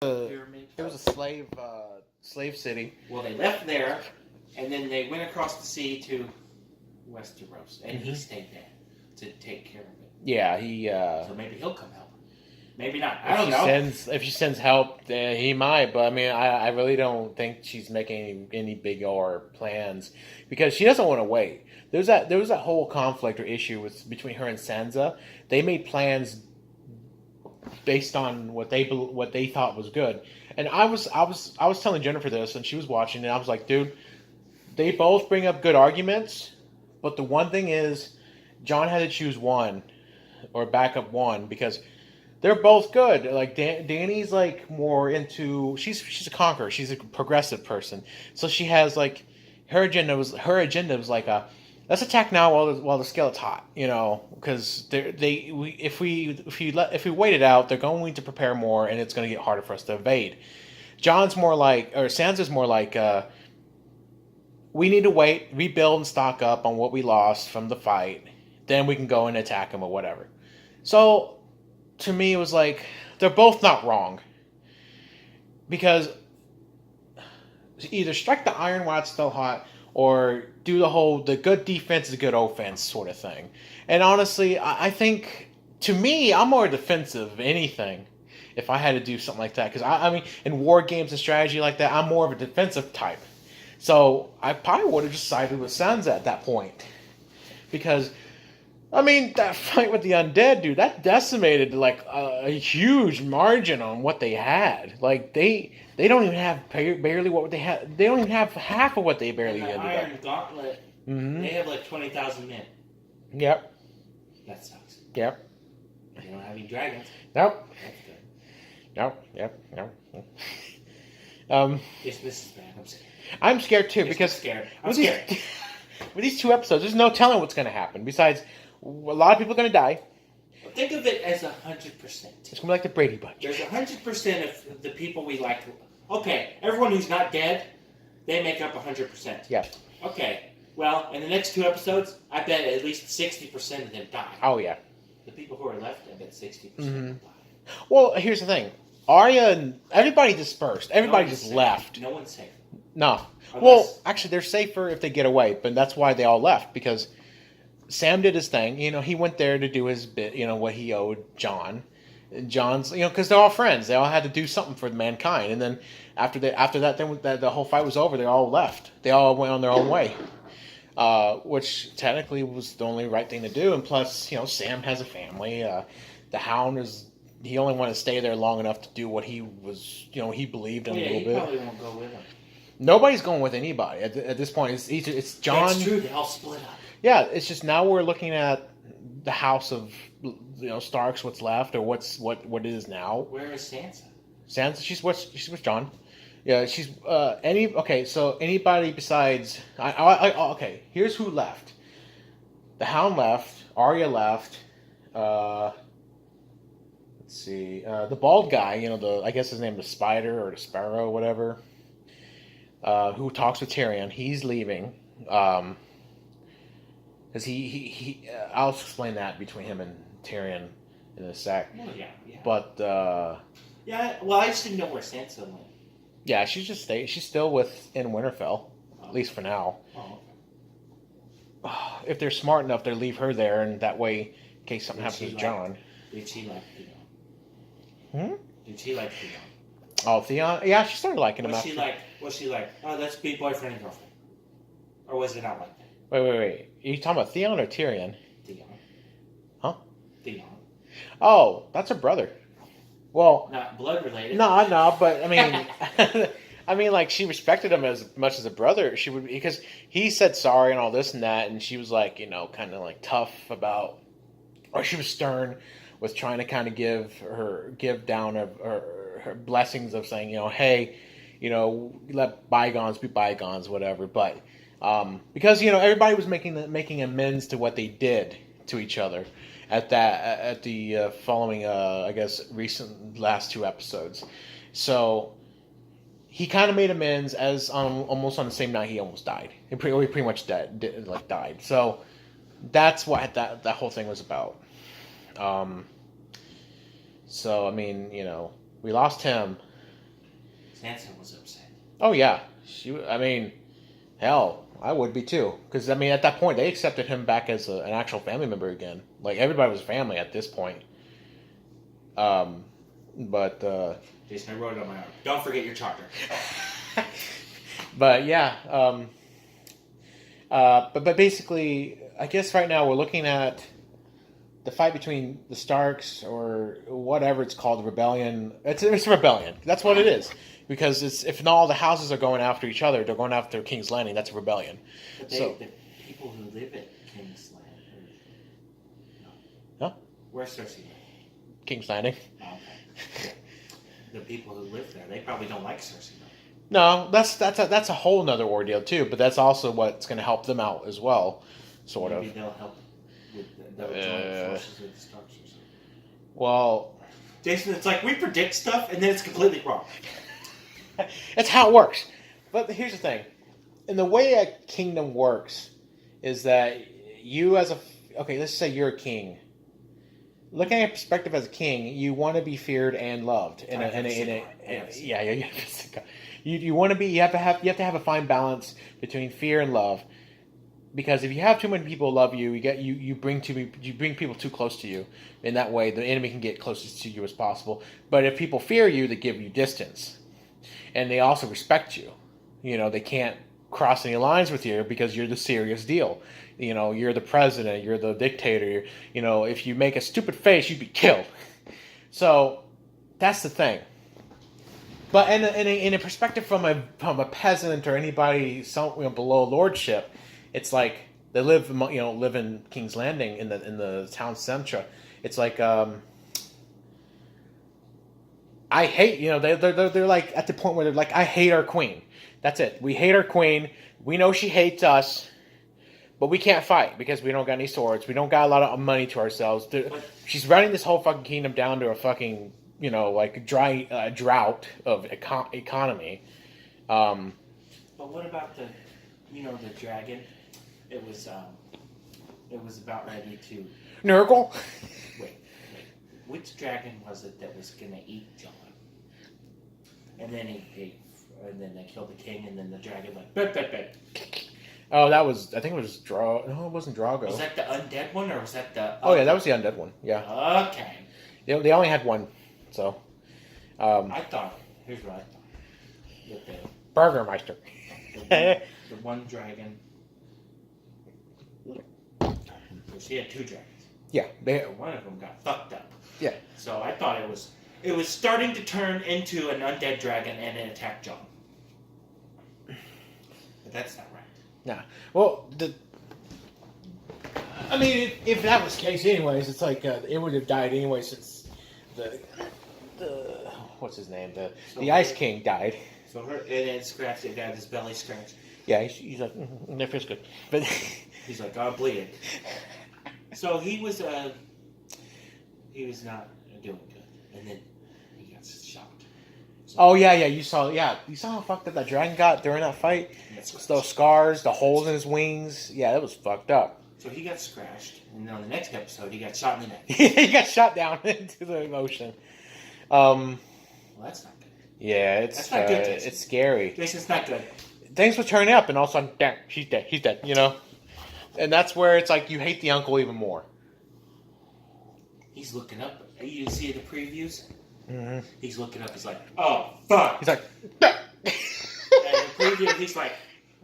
pyramid. It was a slave city. Well, they left there, and then they went across the sea to Westeros, and he stayed there to take care of it. Yeah, he. So maybe he'll come help. Maybe not. I don't know. If she sends help, he might. But I mean, I really don't think she's making any big or plans because she doesn't want to wait. There was that whole conflict or issue between her and Sansa. They made plans based on what they thought was good. And I was telling Jennifer this, and she was watching, and I was like, dude, they both bring up good arguments, but the one thing is, John had to choose one or back up one because they're both good. Like Danny's like more into she's a conqueror. She's a progressive person, so she has like her agenda was like a let's attack now while the skillet's hot, because if we wait it out, they're going to prepare more, and it's going to get harder for us to evade. Sansa's more like we need to wait, rebuild, and stock up on what we lost from the fight, then we can go and attack them or whatever. So to me, it was like they're both not wrong because either strike the iron while it's still hot, or do the good defense is a good offense sort of thing. And honestly, I think, to me, I'm more defensive of anything if I had to do something like that. Because, I mean, in war games and strategy like that, I'm more of a defensive type. So I probably would have just sided with Sansa at that point. Because, I mean, that fight with the undead, dude, that decimated, like, a huge margin on what they had. Like, they don't even have barely what they had. They don't even have half of what they barely had. The Iron Gauntlet. Mm-hmm. They have like 20,000 men. Yep. That sucks. Yep. They don't have any dragons. Nope. That's good. Nope. This is bad. I'm scared. I'm scared too because I'm scared. With these 2 episodes, there's no telling what's going to happen. Besides, a lot of people are going to die. Think of it as 100%. It's going to be like the Brady Bunch. There's 100% of the people we like. Okay, everyone who's not dead, they make up 100%. Yeah. Okay, well, in the next 2 episodes, I bet at least 60% of them die. Oh, yeah. The people who are left, I bet 60% will die. Well, here's the thing. Arya and everybody dispersed. Everybody just left. No one's safe. No. Well, actually, they're safer if they get away, but that's why they all left, because Sam did his thing. He went there to do his bit, what he owed Jon. John's, because they're all friends. They all had to do something for mankind. And then after that, the whole fight was over. They all left. They all went on their own way, which technically was the only right thing to do. And plus, Sam has a family. The Hound he only wanted to stay there long enough to do what he was, he believed in a little bit. He probably won't go with him. Nobody's going with anybody at this point. It's Jon. That's true. They all split up. Yeah, it's just now we're looking at the house of Starks, what's left, or what it is now. Where is Sansa? Sansa, she's with Jon. Yeah, she's so anybody besides okay. Here's who left. The Hound left. Arya left. Let's see. The bald guy, I guess his name is Spider or the Sparrow, whatever. Who talks with Tyrion? He's leaving. Because I'll explain that between him and Tyrion in a sec. Oh, yeah. But yeah, well, I just didn't know where Sansa went. Yeah, she's still in Winterfell, at least for now. Oh, okay. If they're smart enough, they'll leave her there, and that way, in case something happens to Jon. Did she like Theon? Did she like Theon? Oh, Theon? Yeah, she started liking him. Was she like, oh, let's be boyfriend and girlfriend? Or was it not like that? Wait. Are you talking about Theon or Tyrion? Theon. Huh? Theon. Oh, that's her brother. Well, not blood related. No, but I mean, like she respected him as much as a brother. She would, because he said sorry and all this and that, and she was like, kind of like tough about, or she was stern with trying to kind of give down her blessings of saying, hey, let bygones be bygones, whatever. But because everybody was making amends to what they did to each other at the following I guess recent last 2 episodes. So he kind of made amends as almost on the same night he almost died. He pretty much died. So that's what that whole thing was about. So I mean, we lost him. Sansa was upset. Oh yeah, hell, I would be too. Because at that point, they accepted him back as an actual family member again. Like everybody was family at this point. But Jason, I wrote it on my arm. Don't forget your charger. but yeah, but basically, I guess right now we're looking at the fight between the Starks or whatever it's called, the rebellion. It's a rebellion. That's what it is. Because if not all the houses are going after each other, they're going after King's Landing. That's a rebellion. But the people who live at King's Landing. Huh? Where's Cersei live? King's Landing. Oh, okay. The people who live there, they probably don't like Cersei. No, that's a whole nother ordeal too. But that's also what's going to help them out as well, sort Maybe of. They'll help with the joint forces of the Starks or something. Well, Jason, it's like we predict stuff and then it's completely wrong. That's how it works. But here's the thing. And the way a kingdom works is that you let's say you're a king. Looking at perspective as a king, you want to be feared and loved. You want to be. You have to have a fine balance between fear and love. Because if you have too many people love you, you bring people too close to you. In that way, the enemy can get closest to you as possible. But if people fear you, they give you distance. And they also respect you. They can't cross any lines with you because you're the serious deal. You're the president, you're the dictator. If you make a stupid face, you'd be killed. So that's the thing. But in a perspective from a peasant or anybody below lordship, it's like they live in King's Landing in the town center. It's like I hate, they're like at the point where they're like, I hate our queen. That's it. We hate our queen. We know she hates us, but we can't fight because we don't got any swords. We don't got a lot of money to ourselves. She's running this whole fucking kingdom down to a fucking, dry drought of economy. But what about the dragon? It was about ready to... Nurgle? Wait. Which dragon was it that was going to eat Jon? And then and then they killed the king, and then the dragon went, "Bip, bip, bip." Oh, I think it was No, it wasn't Drago. Was that the undead one, or was that the... Oh, yeah, that was the undead one, yeah. Okay. They only had one, so... I thought... Here's what I thought. That Burgermeister. the one dragon... So she had two dragons. Yeah. One of them got fucked up. Yeah. So I thought it was starting to turn into an undead dragon and it attacked Jon. But that's not right. Nah. Well, if that was the case anyways, it's like it would have died anyway since the what's his name? The Ice King died. So it scratched, it got his belly scratched. Yeah, he's like, that feels good. But he's like, I'm bleeding. So he was not doing good. And then he got shot. So, oh yeah, you saw how fucked up that dragon got during that fight? Those scars, the holes in his wings. Yeah, that was fucked up. So he got scratched, and then on the next episode, he got shot in the neck. He got shot down into the ocean. Well, that's not good. Yeah, it's not good, Jason. It's scary. Jason, it's not good. Things were turning up, and all of a sudden, damn, he's dead. He's dead. And that's where it's like you hate the uncle even more. He's looking up. You see the previews? Mm-hmm. He's looking up. He's like, oh fuck. He's like, and the preview, he's like,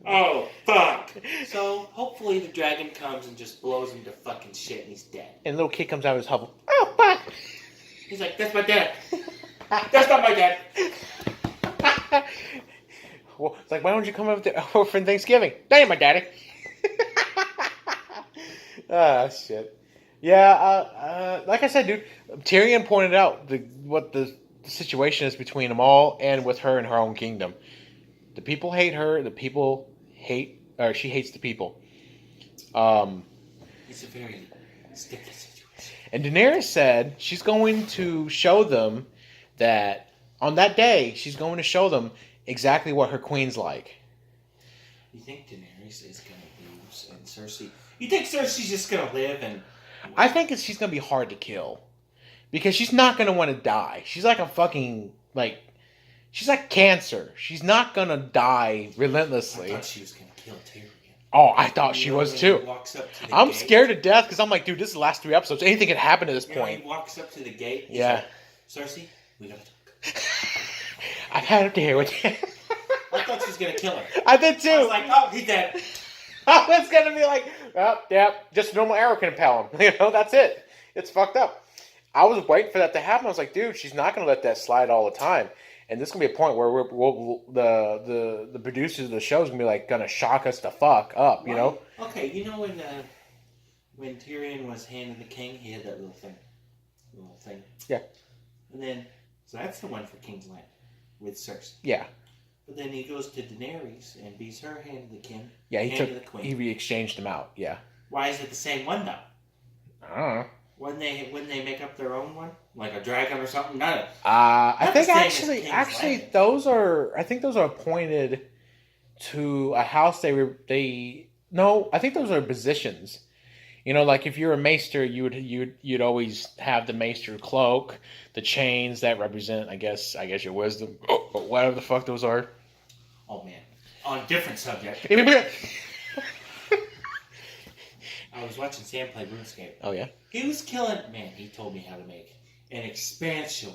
oh fuck. So hopefully the dragon comes and just blows him to fucking shit, and he's dead. And little kid comes out of his hovel. Oh fuck. He's like, that's my dad. That's not my dad. Well, it's like, why don't you come over for Thanksgiving? That ain't my daddy. Ah, shit. Yeah, like I said, dude, Tyrion pointed out what the situation is between them all and with her and her own kingdom. The people hate her. The people she hates the people. It's a very sticky situation. And Daenerys said she's going to show them that on that day, she's going to show them exactly what her queen's like. You think Daenerys is going to lose and Cersei... You think Cersei's just going to live and... I think she's going to be hard to kill. Because she's not going to want to die. She's like a fucking, She's like cancer. She's not gonna die I relentlessly. thought she was gonna kill Tyrion. Oh, I thought she You know, was when too. He walks up to the I'm gate, scared to death because I'm like, dude, this is the last 3 episodes. Anything could happen at this You know, point. he walks up to the gate. He's Yeah. like, Cersei, we gotta talk. I've had it to hear with you. I thought she was gonna kill her. I did too. I was like, oh, he's dead. I was gonna be like, oh, yeah, just a normal arrow can impale him. You know, that's it. It's fucked up. I was waiting for that to happen. I was like, dude, she's not gonna let that slide all the time. And this is gonna be a point where the producers of the show is gonna be like gonna shock us the fuck up. You know? Okay, you know when Tyrion was handing the king, he had that little thing. Yeah. And then, so that's the one for King's Land with Cersei. Yeah. But then he goes to Daenerys and beats her hand to the king. Yeah, hand to the queen. he re-exchanged them out. Yeah. Why is it the same one though? I don't know. When they make up their own one, like a dragon or something, not I think the same as actually King's those are appointed to a house. No, I think those are positions. You know, like if you're a maester, you'd always have the maester cloak, the chains that represent, I guess your wisdom, or whatever the fuck those are. Oh man, on a different subject. I was watching Sam play RuneScape. Oh yeah. He was killing. Man, he told me how to make an expansive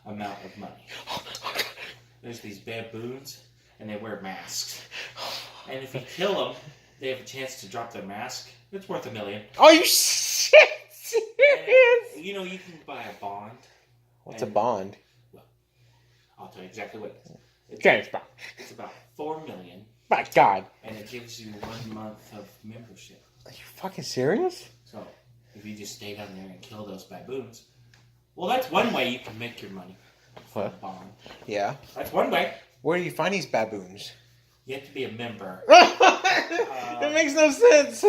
amount of money. There's these baboons, and they wear masks. And if you kill them, they have a chance to drop their mask. It's worth $1 million. Oh, you shit! And, you know, you can buy a bond. What's a bond? Well, I'll tell you exactly what it is. James Bond. It's about $4 million. My God. And it gives you 1 month of membership. Are you fucking serious? So, if you just stay down there and kill those baboons, well, that's one way you can make your money. What? Bond. Yeah. That's one way. Where do you find these baboons? You have to be a member. That makes no sense.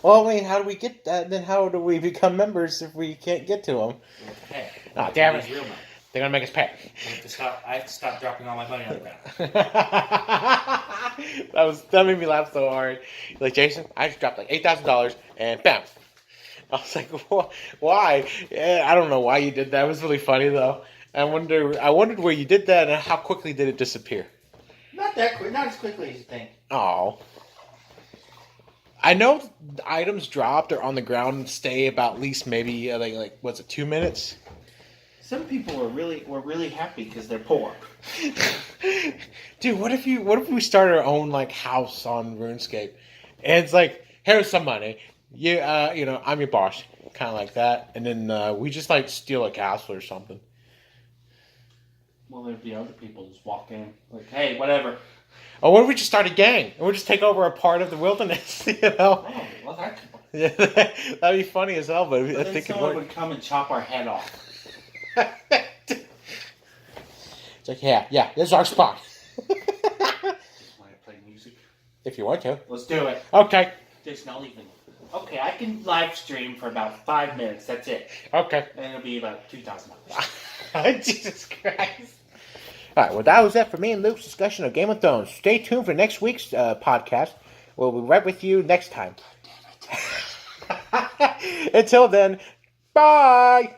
Well, I mean, how do we get that? Then how do we become members if we can't get to them? Okay. Oh, damn it. Real money. They're going to make us pay. I have to stop dropping all my money on the ground. That made me laugh so hard. Like, Jason, I just dropped like $8,000 and bam. I was like, why? Yeah, I don't know why you did that. It was really funny though. I wondered where you did that and how quickly did it disappear. Not that quick. Not as quickly as you think. Oh. I know items dropped or on the ground stay about at least maybe like what's it, 2 minutes? Some people were really happy because they're poor. Dude, what if we start our own like house on RuneScape, and it's like, here's some money, I'm your boss, kind of like that, and then we just like steal a castle or something. Well, there'd be other people just walk in like, hey, whatever. Or what if we just start a gang and we just take over a part of the wilderness? You know? Oh, well, that could. Yeah, that'd be funny as hell. But I think someone would come and chop our head off. It's like, yeah, this is our spot. Want to play music? If you want to. Let's do it. Okay. There's no even. Okay, I can live stream for about 5 minutes. That's it. Okay. And it'll be about $2,000. Jesus Christ. All right, well, that was it for me and Luke's discussion of Game of Thrones. Stay tuned for next week's podcast. We'll be right with you next time. Until then, bye.